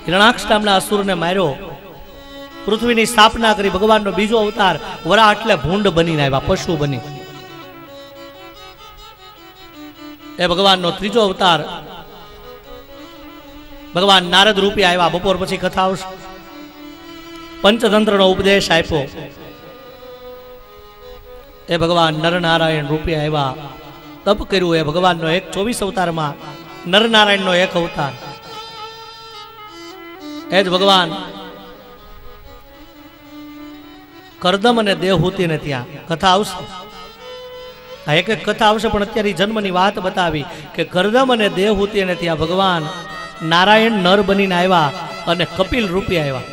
હિરણાક્ષ નામના અસુરને માર્યો, પૃથ્વીની સ્થાપના કરી. ભગવાનનો બીજો અવતાર વરાહ એટલે ભૂંડ બનીને આવ્યા, પશુ બની. એ ભગવાનનો ત્રીજો અવતાર ભગવાન નારદ રૂપી આવ્યા. બપોર પછી કથા આવશે. પંચતંત્રનો ઉપદેશ આપ્યો. એ ભગવાન નરનારાયણ રૂપી આવ્યા, તપ કર્યું. એ ભગવાનનો એક 24 અવતારમાં નરનારાયણનો એક અવતાર. એ જ ભગવાન કરદમ અને દેવહૂતિને ત્યાં કથા આવશે. આ એક એક કથા આવશે, પણ અત્યારે જન્મની વાત બતાવી કે કરદમ અને દેવહૂતિને ત્યાં ભગવાન નારાયણ નર બનીને આવ્યા અને કપિલ રૂપી આવ્યા.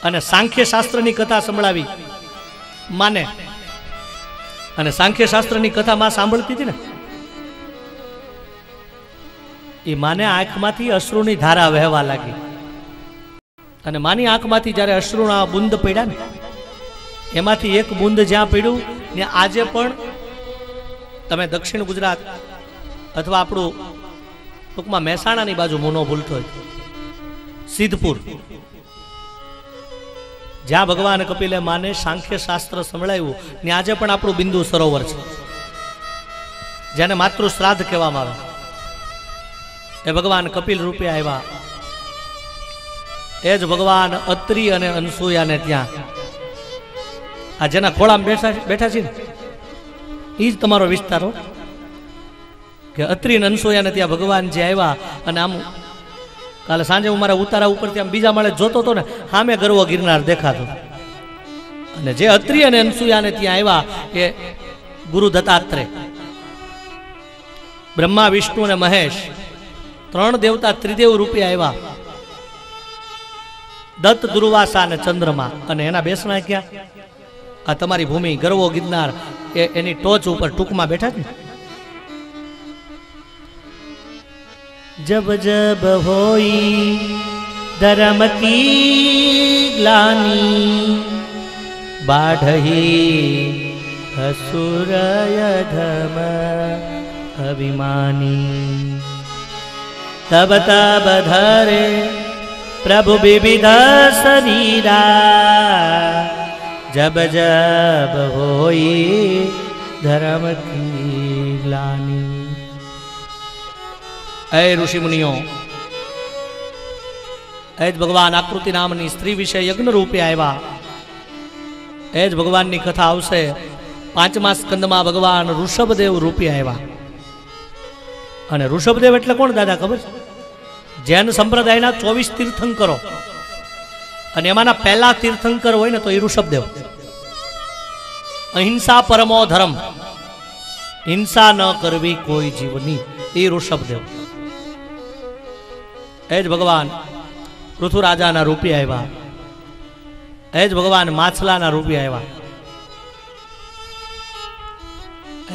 અને સાંખ્ય શાસ્ત્રની કથા સંભળાવી માને. અને સાંખ્ય શાસ્ત્રની કથા માં સાંભળતી હતી ને, એ માને આંખમાંથી અશ્રુની ધારા વહેવા લાગી. અને માની આંખમાંથી જ્યારે અશ્રુના બુંદ પડ્યા ને, એમાંથી એક બુંદ જ્યાં પડ્યું ને, આજે પણ તમે દક્ષિણ ગુજરાત અથવા આપણું ટૂંકમાં મહેસાણાની બાજુ મોનો ભૂલતો હોય, સિદ્ધપુર, જ્યાં ભગવાન કપિલે માને સાંખ્ય શાસ્ત્ર સંભળાવ્યું ને, આજે પણ આપણું બિંદુ સરોવર છે, જેને માતૃ શ્રાદ્ધ કહેવામાં આવે. એ ભગવાન કપિલ રૂપે આવ્યા. એ જ ભગવાન અત્રિ અને અનસૂયાને ત્યાં, આ જેના ખોળામાં બેઠા છે ને, એ જ તમારો વિસ્તારો કે અત્રિ અને અનસૂયાને ત્યાં ભગવાન જે આવ્યા. અને આમ કાલે સાંજે હું મારા ઉતારા ઉપરથી આમ બીજા માળે જોતો હતો ને, સામે ગરવો ગિરનાર દેખાતો. અને જે અત્રિ અને અનસૂયાને ત્યાં આવ્યા એ ગુરુ દત્તાત્રેય, બ્રહ્મા વિષ્ણુ અને મહેશ, 3 દેવતા ત્રિદેવ રૂપે આવ્યા. દત્ત, દુર્વાસા અને ચંદ્રમા. અને એના બેસણા ક્યાં? આ તમારી ભૂમિ ગરવો ગિરનાર, એની ટોચ ઉપર ટૂંકમાં બેઠા છે ને. जब जब होई धर्म की ग्लानि बाढ़ही असुरय धम अभिमानी तब तब धरे प्रभु विविध शरीरा जब जब होई धर्म की ग्लानि। ऐ ऋषि मुनियो, एज भगवान आकृति नामनी स्त्री विषय यज्ञ रूपे आव्या। एज भगवान की कथा आवशे। 5मा स्कंद में भगवान ऋषभदेव रूपे आव्या। अने ऋषभदेव एटले कोण दादा खबर? जैन संप्रदायना 24 तीर्थंकरो अने एमाना पहला तीर्थंकर होय ने तो ए ऋषभदेव। अहिंसा परमो धर्म, हिंसा न करवी कोई जीवनी, ए ऋषभदेव। एज भगवान पृथुराजा रूपे आव्या। एज भगवान माछला रूपे आव्या।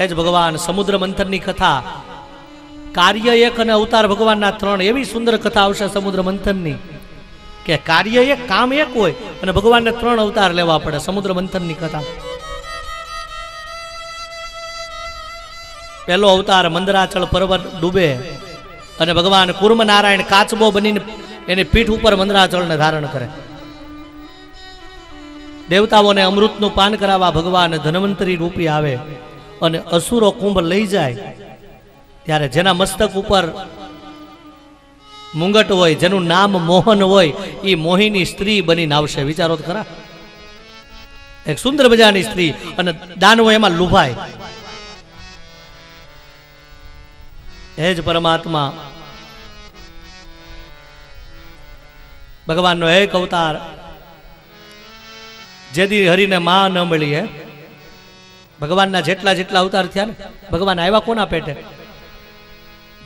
एज भगवान समुद्र मंथन की कथा, कार्य एक अने अवतार भगवान 3, एवी सुंदर कथा आवशे समुद्र मंथन की के कार्य एक काम एक होय अने भगवान ने 3 अवतार लेवा पड़े। समुद्र मंथन की कथा, पहलो अवतार मंदराचल पर्वत डूबे अने भगवान कूर्म नारायण काचबो बनीने एनी पीठ पर मंदराचल ने धारण करे। देवताओं ने अमृतनु पान करावा भगवान धनवंतरी रूपी आवे अने असुरो कुंभ लई जाए त्यारे जेना मस्तक ऊपर मुंगट होय, जेनु नाम मोहन होय, ई मोहिनी स्त्री बनीने आवशे। विचारो तो खरा, एक सुंदर मजानी स्त्री अने दानवो एमां लुभाय। हेज परमात्मा भगवान नो एक अवतार जेदी हरि ने मां न मळी है। भगवान ना जेटला जेटला अवतार थया ने भगवान आव्या कोना पेटे?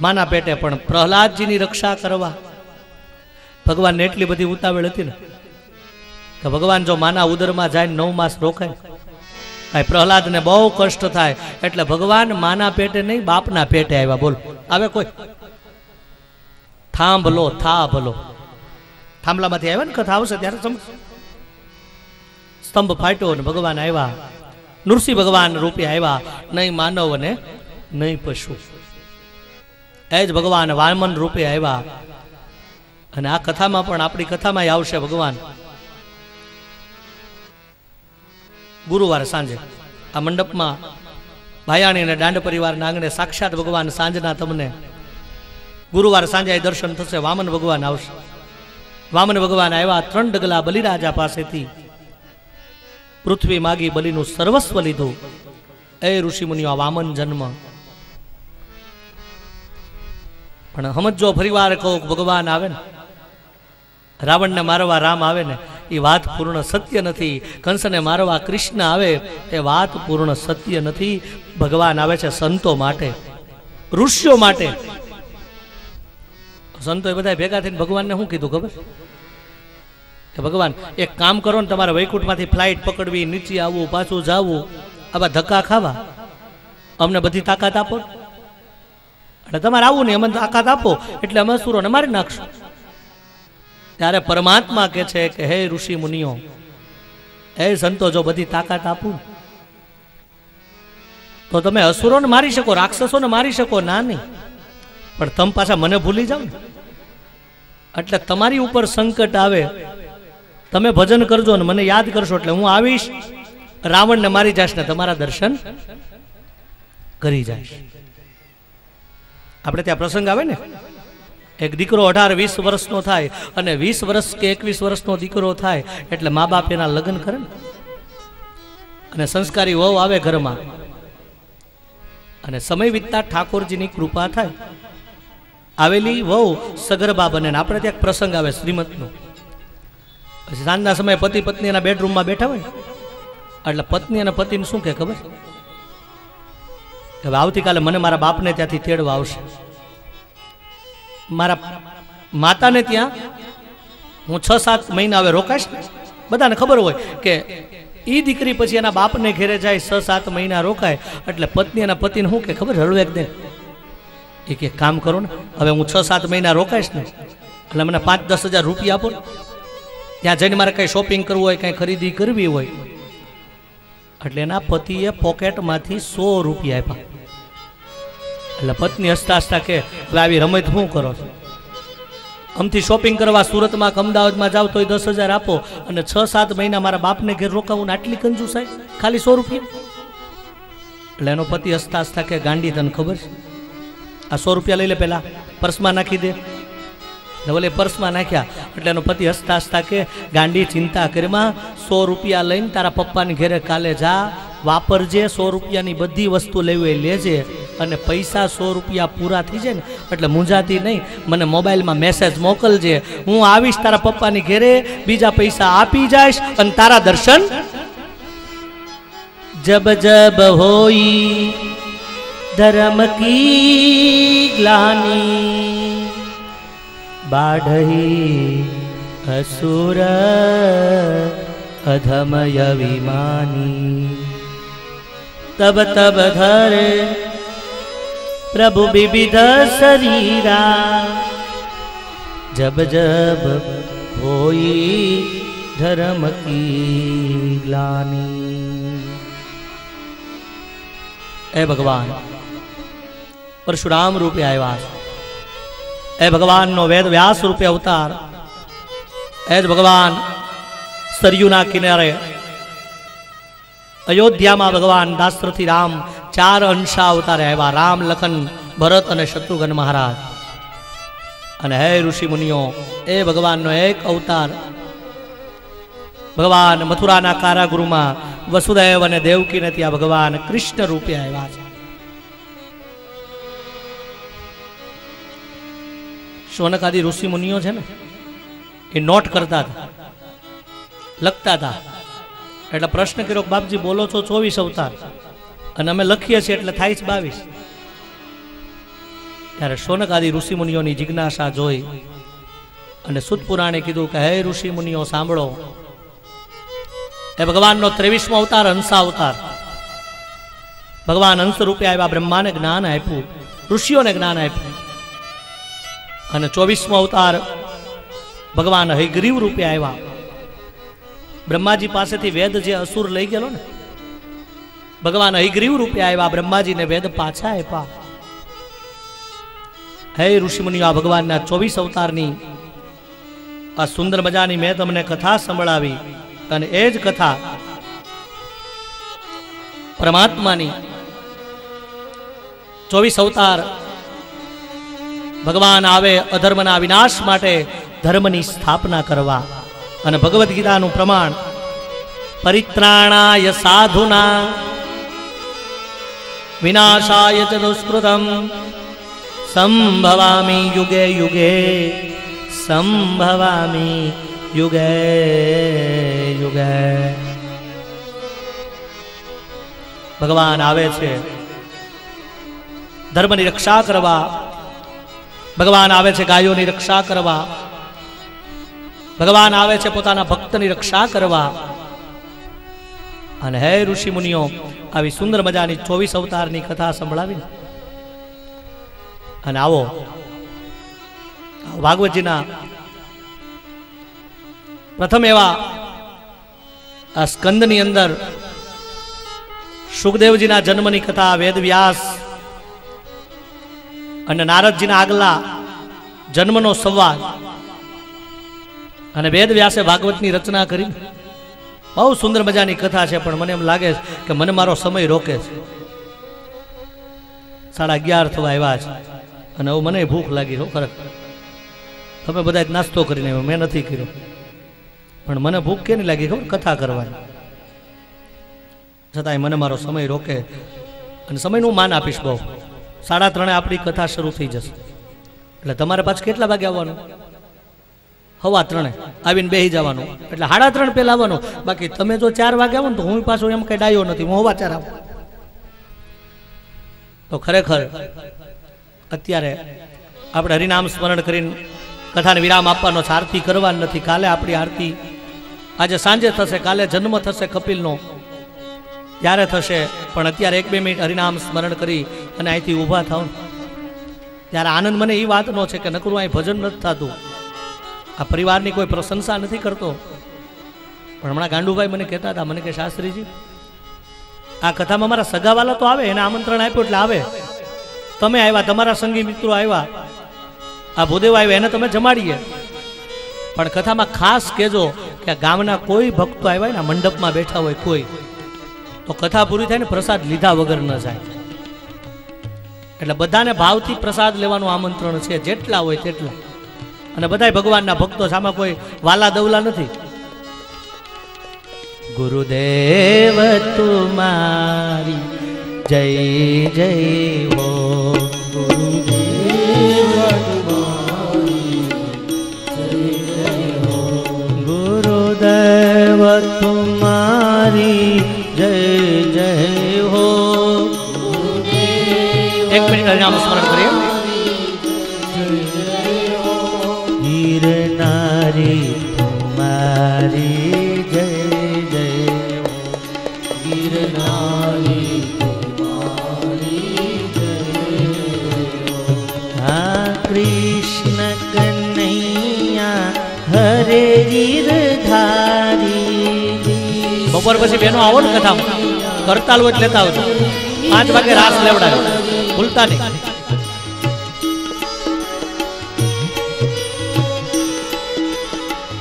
माना पेटे। पण प्रहलाद जी नी रक्षा करवा भगवान ने एटली बधी उतावळ हती ने तो भगवान जो माना उदर में जाए 9 मास रोकाय। भाई प्रहलाद ने बहु कष्ट थाय एटले भगवान माना पेटे नहीं बापना पेटे आव्या। बोल आवे कोई? थांभलो था भलो, थांभलामांथी आव्या ने कथा आवशे त्यारे समझ। स्तंभ फाट्यो ने भगवान आव्या। नृसिंह भगवान रूपे आव्या, नहीं मानव ने नहीं पशु। एज भगवान वामन रूपे आव्या। अने आ कथामां पण आपणी कथामां आवशे भगवान गुरुवार सांजे आ मंडप में भायाणी ने दांड परिवार आंगणे साक्षात भगवान सांजना तमने गुरुवार सांजे दर्शन थशे। वामन भगवान आवशे। वामन भगवान आव्या। 3 डगला बलिराजा पासेथी पृथ्वी मागी बलिनु सर्वस्व लीधुं। ए ऋषि मुनिओ, वामन जन्म पण समझो फरीवार कहूं भगवान आवे ने रावण ने मारवा राम आवे ने ये बात पूर्ण सत्य नहीं। कंस ने मारवा कृष्ण आवे ये बात पूर्ण सत्य नहीं। भगवान आवे छे संतो माटे, ऋषिओ माटे। संतो बधाय भेगा थईने भगवान ने शुं कीधुं खबर के भगवान एक काम करो ने तमारे वैकुंठ मांथी फ्लाइट पकड़वी, नीचे आवવું, पाछું जावવું, आवा धक्का खावा, अमने बधी ताकात आपो એટલે તમારે આવું નહીં, અમને તાકાત આપો એટલે અમે અસુરોને મારી નાખશું। ત્યારે પરમાત્મા કહે છે કે હે ઋષિ મુનિઓ, હે સંતો, જો બધી તાકાત આપું તો તમે અસુરોને મારી શકો, રાક્ષસોને મારી શકો ના નહીં, પણ તમે પાછા મને ભૂલી જાવ ને એટલે તમારી ઉપર સંકટ આવે, તમે ભજન કરજો ને મને યાદ કરશો એટલે હું આવીશ, રાવણને મારી જાશ ને તમારા દર્શન કરી જાશ। આપણે ત્યાં પ્રસંગ આવે ને, એક દીકરો 18-20 વર્ષનો થાય અને 20 વર્ષ કે 21 વર્ષનો દીકરો થાય એટલે મા બાપ એના લગ્ન કરે ને અને સંસ્કારી વહુ આવે ઘરમાં અને સમય વીતતા ઠાકોરજીની કૃપા થાય, આવેલી વહુ સગર્ભા બને ને આપણે ત્યાં પ્રસંગ આવે શ્રીમતનો। પછી સાંજના સમયે પતિ પત્ની એના બેડરૂમમાં બેઠા હોય એટલે પત્ની અને પતિને શું કહે ખબર? હવે આવતીકાલે મને મારા બાપને ત્યાંથી તેડવા આવશે, મારા માતાને ત્યાં હું 6-7 મહિના હવે રોકાઈશ ને। બધાને ખબર હોય કે એ દીકરી પછી એના બાપને ઘેરે જાય 6-7 મહિના રોકાય એટલે પત્ની એના પતિને શું કે ખબર? હળવેક દે એ કે કામ કરો ને, હવે હું 6-7 મહિના રોકાઈશ ને એટલે મને 5-10 હજાર રૂપિયા આપો ને, ત્યાં જઈને મારે કંઈ શોપિંગ કરવું હોય, કંઈ ખરીદી કરવી હોય. એટલે એના પતિએ પોકેટમાંથી 100 રૂપિયા આપ્યા. એટલે પત્ની હસતા હસતા કે હવે આવી રમત શું કરો છો? આમથી શોપિંગ કરવા સુરતમાં કે અમદાવાદમાં જાવ તોય 10,000 આપો અને 6-7 મહિના મારા બાપને ઘેર રોકાવું ને આટલી કંજૂસાઈ, ખાલી 100 રૂપિયા. એટલે એનો પતિ હસતા હસતા કે ગાંડી તને ખબર છે, આ 100 રૂપિયા લઈ લે, પેલા પર્સમાં નાખી દે. બોલે પર્સમાં નાખ્યા. એટલે એનો પતિ હસતા હસતા કે ગાંડી ચિંતા કરીમાં 100 રૂપિયા લઈને તારા પપ્પાની ઘેરે કાલે જા, વાપરજે, 100 રૂપિયાની બધી વસ્તુ લેવી હોય લેજે, અને પૈસા 100 રૂપિયા પૂરા થઈ જાય ને એટલે મૂંઝાતી નહીં, મને મોબાઈલમાં મેસેજ મોકલજે, હું આવીશ તારા પપ્પાની ઘેરે, બીજા પૈસા આપી જઈશ અને તારા દર્શન. જબ જબ હોઈ ધર્મ કી ગ્લાની બાઢહી અસુર અધમય વિમાની તબ તબ ધરે પ્રભુ વિવિધ શરીરા જબ જબ હોઈ ધર્મ કી ગ્લાની. એ ભગવાન પરશુરામ રૂપે આવ્યા છે, એ ભગવાનનો વેદ વ્યાસ રૂપે અવતાર, એ જ ભગવાન સરયુના કિનારે અયોધ્યામાં ભગવાન દાશરથી રામ 4 અંશા અવતારે આવ્યા, રામ, લખન, ભરત અને શત્રુઘ્ન મહારાજ. અને હે ઋષિ મુનિઓ, એ ભગવાનનો એક અવતાર ભગવાન મથુરાના કારાગૃહમાં વસુદેવ અને દેવકીને ત્યાં ભગવાન કૃષ્ણ રૂપે આવ્યા છે. શૌનકાદી ઋષિ મુનિઓ છે ને એ નોટ કરતા હતા, લખતા હતા. એટલે પ્રશ્ન કર્યો, બાપજી બોલો છો 24 અવતાર અને અમે લખીએ છીએ એટલે થાય છે 22. ત્યારે શૌનકાદી ઋષિ મુનિઓની જિજ્ઞાસા જોઈ અને સુત પુરાણે કીધું કે હે ઋષિ મુનિઓ સાંભળો, એ ભગવાનનો 23મો અવતાર હંસા અવતાર, ભગવાન હંસ રૂપે આવ્યા, બ્રહ્માને જ્ઞાન આપ્યું, ઋષિઓને જ્ઞાન આપ્યું. અને 24મો અવતાર ભગવાન હયગ્રીવ રૂપે આવ્યા, બ્રહ્માજી પાસેથી વેદ જે અસુર લઈ ગયેલો ને, ભગવાન હયગ્રીવ રૂપે આવ્યા, બ્રહ્માજીને વેદ પાછા આપ્યા. હે ઋષિમુનિઓ, આ ભગવાનના 24 અવતારની આ સુંદર મજાની મેં તમને કથા સંભળાવી, અને એ જ કથા પરમાત્માની 24 અવતાર ભગવાન આવે અધર્મના વિનાશ માટે, ધર્મની સ્થાપના કરવા. અને ભગવદ્ ગીતાનું પ્રમાણ પરિત્રાણાય સાધુના વિનાશાય ચ દુષ્કૃતમ સંભવામી યુગે યુગે સંભવામી યુગે યુગે. ભગવાન આવે છે ધર્મની રક્ષા કરવા, ભગવાન આવે છે ગાયોની રક્ષા કરવા, ભગવાન આવે છે પોતાના ભક્તની રક્ષા કરવા. અને હે ઋષિ મુનિઓ, આવી સુંદર મજાની 24 અવતારની કથા સંભળાવી. અને આવો ભાગવતજીના પ્રથમ એવા આ સ્કંદની અંદર સુખદેવજીના જન્મની કથા, વેદવ્યાસ અને નારદજીના આગલા જન્મનો સંવાદ, અને વેદવ્યાસે ભાગવતની રચના કરી. બહુ સુંદર મજાની કથા છે, પણ મને એમ લાગે છે કે મને મારો સમય રોકે છે. 11:30 થવા આવ્યા છે અને હવે મને ભૂખ લાગી છે ખરેખર. તમે બધા નાસ્તો કરીને આવ્યો, મેં નથી કર્યો, પણ મને ભૂખ કેની લાગી ખબર? કથા કરવાની. છતાંય મને મારો સમય રોકે, અને સમયનું માન આપીશ બહુ. 3:30 આપણી કથા શરૂ થઈ જશે, એટલે તમારે પાછું કેટલા વાગે આવવાનું? 3:15 આવીને બેસી જવાનું, એટલે 3:30 પહેલા આવવાનું. બાકી તમે જો 4 વાગે આવો ને તો હું પાછો એમ કઈ ડાયો નથી, હું 4:15 આવું. તો ખરેખર અત્યારે આપણે હરિનામ સ્મરણ કરીને કથાને વિરામ આપવાનો છે, આરતી કરવાની નથી. કાલે આપણી આરતી આજે સાંજે થશે, કાલે જન્મ થશે કપિલનો, ત્યારે થશે. પણ અત્યારે 1-2 મિનિટ હરિનામ સ્મરણ કરી અને અહીંથી ઊભા થાવ. ત્યારે આનંદ મને એ વાતનો છે કે નકરું અહીં ભજન નથી થતું, આ પરિવારની કોઈ પ્રશંસા નથી કરતો. પણ હમણાં ગાંડુભાઈ મને કહેતા હતા, મને કે શાસ્ત્રીજી આ કથામાં મારા સગાવાલા તો આવે, એને આમંત્રણ આપ્યું એટલે આવે, તમે આવ્યા, તમારા સંગી મિત્રો આવ્યા, આ ભૂદેવ આવ્યા, એને તમે જમાડીએ, પણ કથામાં ખાસ કહેજો કે આ ગામના કોઈ ભક્તો આવ્યા ને મંડપમાં બેઠા હોય કોઈ, તો કથા પૂરી થાય ને પ્રસાદ લીધા વગર ન જાય. એટલે બધાને ભાવથી પ્રસાદ લેવાનું આમંત્રણ છે, જેટલા હોય તેટલા. અને બધાય ભગવાનના ભક્તો છે, આમાં કોઈ વાલા દવલા નથી. ગુરુદેવ તુમારી જય જય હો, ગુરુદેવ તુમારી જય જય હો. એક મિનિટ નામ સ્મરણ કરીએ. ગિરનારી તુમારી જય જય હો, ગિરનારી તુમારી જય હો. હા કૃષ્ણ કનૈયા હરે ગિરધારી. બપોર પછી બેનો આવો ને કથામાં, કરતાલ હોય લેતા આવજો. 5 વાગે રાસ લેવડાવે, ભૂલતા નહીં.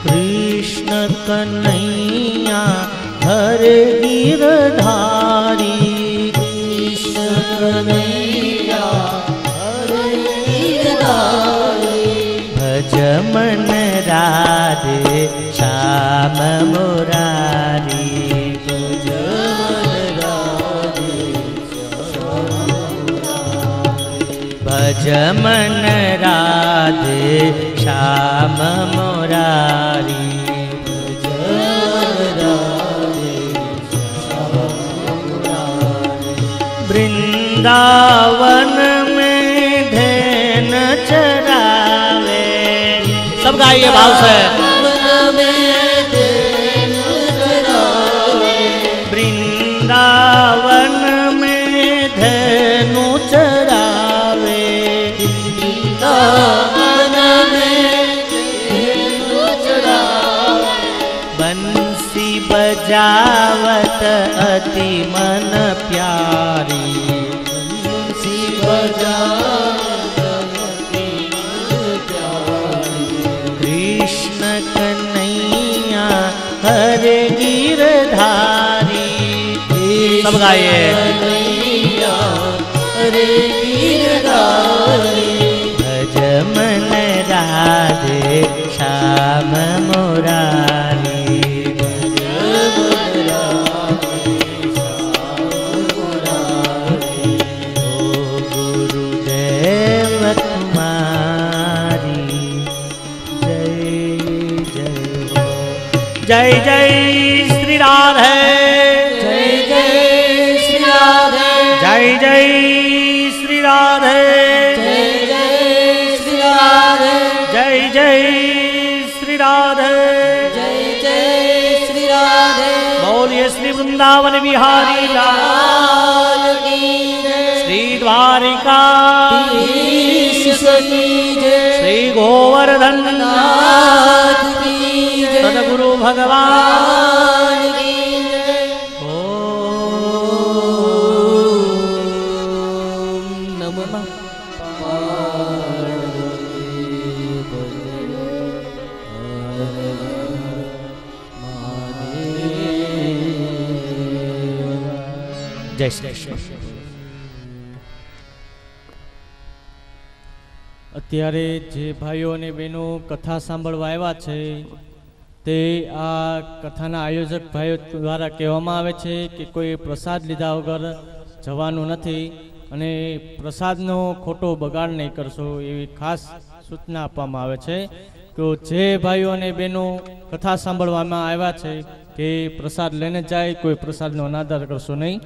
કૃષ્ણ કનૈયા હરે ગિરધારી, કૃષ્ણ કનૈયા હરે ગિરધારી. ભજ મન રાધે શ્યામ મુરારી, ભજ મન રાધે ભજ મન રાધે શ્યામ મુરારી, ભજ મન રાધે શ્યામ મુરારી. वृंदावन में धैन चरावे, सब गाइए भाव से. वृंदावन में धैनु चरावे, वृंदावन में धैनु चरावे. बंसी बजावत अति मन प्यारी, बंसी बजावत अति मन प्यारी. कृष्ण कन्हैया हरे गिरधारी, सब गाइए. हरे गिरधारी. भज मन राधे श्याम मुरारी, भज मन राधे श्याम मुरारी. ओ गुरुदेव तुम्हारी जय जय हो. जय जय श्री राधे, जय जय श्री राधे, जय जय श्री राधे, जय जय श्री राधे, जय जय श्री राधे, जय जय श्री राधे. बोलिए श्री वृंदावन बिहारी लाल की जय, श्री द्वारिकाधीश की जय, श्री गोवर्धन नाथ की जय, सद्गुरु भगवान की जय. ओम नमः पार्वती पते महादेव. जय श्री कृष्ण. અત્યારે જે ભાઈઓ અને બહેનો કથા સાંભળવા આવ્યા છે તે આ કથાના આયોજક ભાઈઓ દ્વારા કહેવામાં આવે છે કે કોઈ પ્રસાદ લીધા વગર જવાનું નથી અને પ્રસાદનો ખોટો બગાડ નહીં કરશો એવી ખાસ સૂચના આપવામાં આવે છે. તો જે ભાઈઓ અને બહેનો કથા સાંભળવામાં આવ્યા છે કે પ્રસાદ લઈને જાય, કોઈ પ્રસાદનો અનાદર કરશો નહીં.